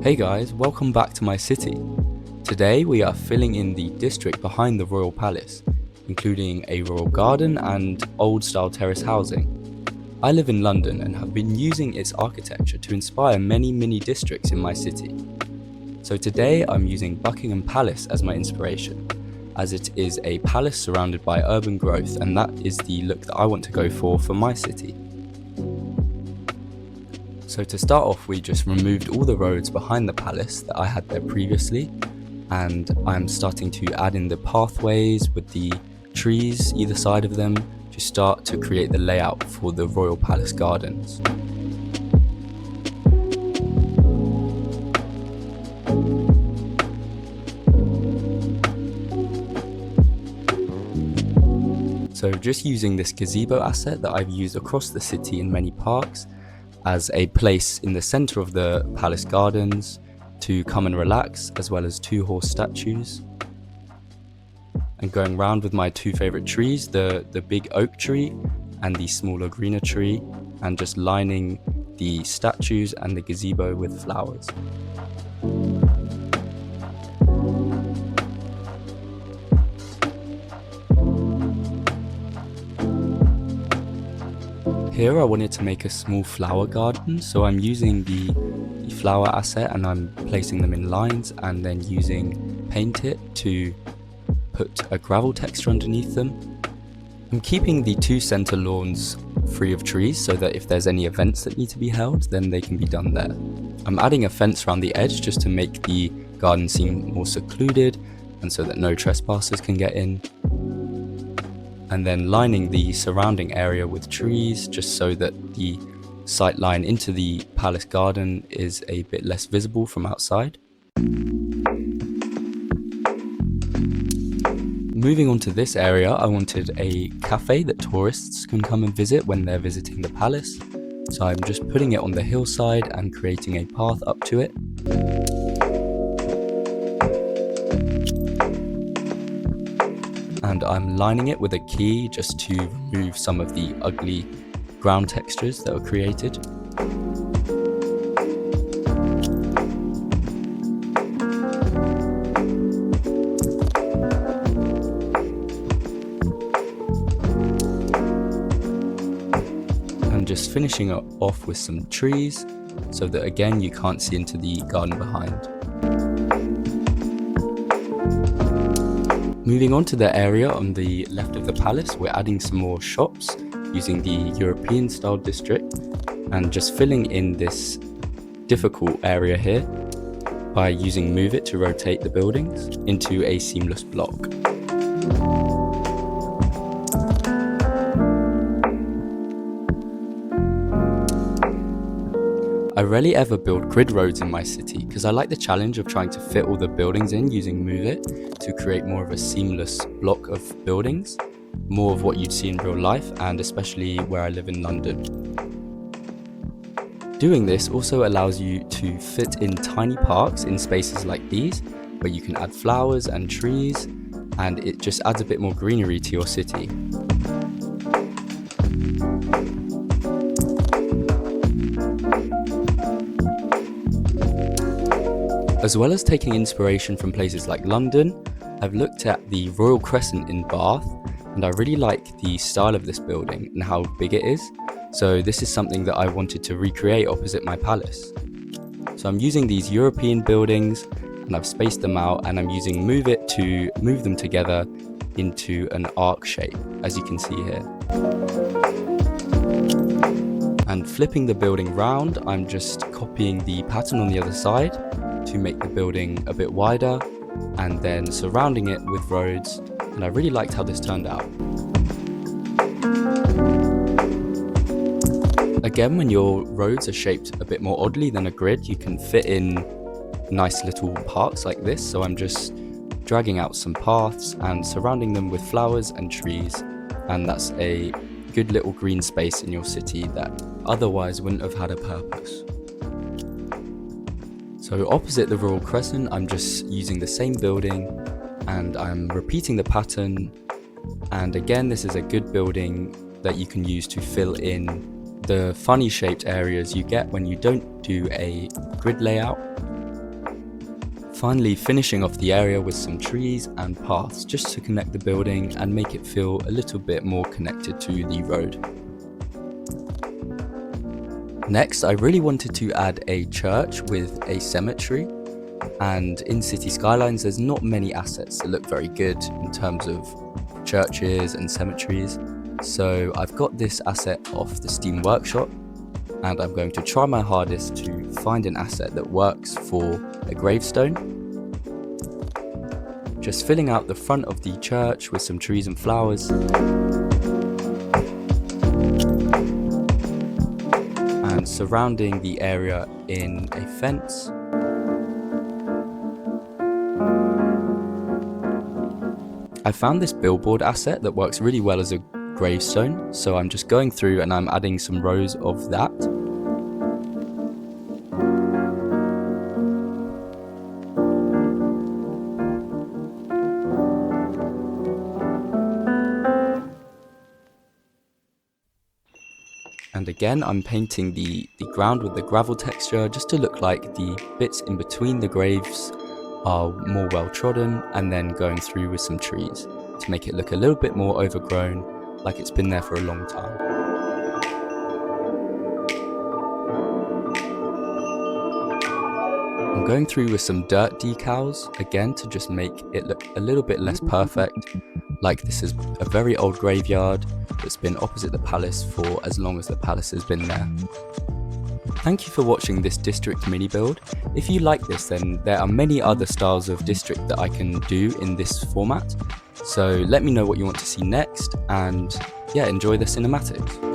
Hey guys, welcome back to my city. Today we are filling in the district behind the Royal Palace, including a royal garden and old-style terrace housing. I live in London and have been using its architecture to inspire many mini districts in my city. So today I'm using Buckingham Palace as my inspiration, as it is a palace surrounded by urban growth, and that is the look that I want to go for my city. So to start off, we just removed all the roads behind the palace that I had there previously, and I'm starting to add in the pathways with the trees either side of them to start to create the layout for the Royal Palace Gardens. So just using this gazebo asset that I've used across the city in many parks as a place in the centre of the palace gardens to come and relax, as well as two horse statues. And going round with my two favourite trees, the big oak tree and the smaller greener tree, and just lining the statues and the gazebo with flowers. Here I wanted to make a small flower garden, so I'm using the flower asset and I'm placing them in lines and then using Paint It to put a gravel texture underneath them. I'm keeping the two centre lawns free of trees so that if there's any events that need to be held, then they can be done there. I'm adding a fence around the edge just to make the garden seem more secluded and so that no trespassers can get in. And then lining the surrounding area with trees just so that the sight line into the palace garden is a bit less visible from outside. Moving on to this area, I wanted a cafe that tourists can come and visit when they're visiting the palace. So I'm just putting it on the hillside and creating a path up to it. And I'm lining it with a key just to remove some of the ugly ground textures that were created. And just finishing it off with some trees so that again you can't see into the garden behind. Moving on to the area on the left of the palace, we're adding some more shops using the European style district and just filling in this difficult area here by using Move It to rotate the buildings into a seamless block. I rarely ever build grid roads in my city because I like the challenge of trying to fit all the buildings in using Move It to create more of a seamless block of buildings, more of what you'd see in real life and especially where I live in London. Doing this also allows you to fit in tiny parks in spaces like these where you can add flowers and trees, and it just adds a bit more greenery to your city. As well as taking inspiration from places like London, I've looked at the Royal Crescent in Bath, and I really like the style of this building and how big it is. So this is something that I wanted to recreate opposite my palace. So I'm using these European buildings and I've spaced them out, and I'm using Move It to move them together into an arc shape, as you can see here. And flipping the building round, I'm just copying the pattern on the other side to make the building a bit wider and then surrounding it with roads, and I really liked how this turned out. Again, when your roads are shaped a bit more oddly than a grid, you can fit in nice little parks like this, so I'm just dragging out some paths and surrounding them with flowers and trees, and that's a good little green space in your city that otherwise wouldn't have had a purpose. So opposite the Royal Crescent, I'm just using the same building and I'm repeating the pattern. And again, this is a good building that you can use to fill in the funny shaped areas you get when you don't do a grid layout. Finally, finishing off the area with some trees and paths just to connect the building and make it feel a little bit more connected to the road. Next, I really wanted to add a church with a cemetery, and in CitiesSkylines there's not many assets that look very good in terms of churches and cemeteries, so I've got this asset off the Steam Workshop, and I'm going to try my hardest to find an asset that works for a gravestone. Just filling out the front of the church with some trees and flowers. And surrounding the area in a fence. I found this billboard asset that works really well as a gravestone, so I'm just going through and I'm adding some rows of that. And again, I'm painting the ground with the gravel texture just to look like the bits in between the graves are more well trodden, and then going through with some trees to make it look a little bit more overgrown, like it's been there for a long time. I'm going through with some dirt decals, again to just make it look a little bit less perfect, like this is a very old graveyard that's been opposite the palace for as long as the palace has been there. Thank you for watching this district mini build. If you like this, then there are many other styles of district that I can do in this format, so let me know what you want to see next, and yeah, enjoy the cinematics.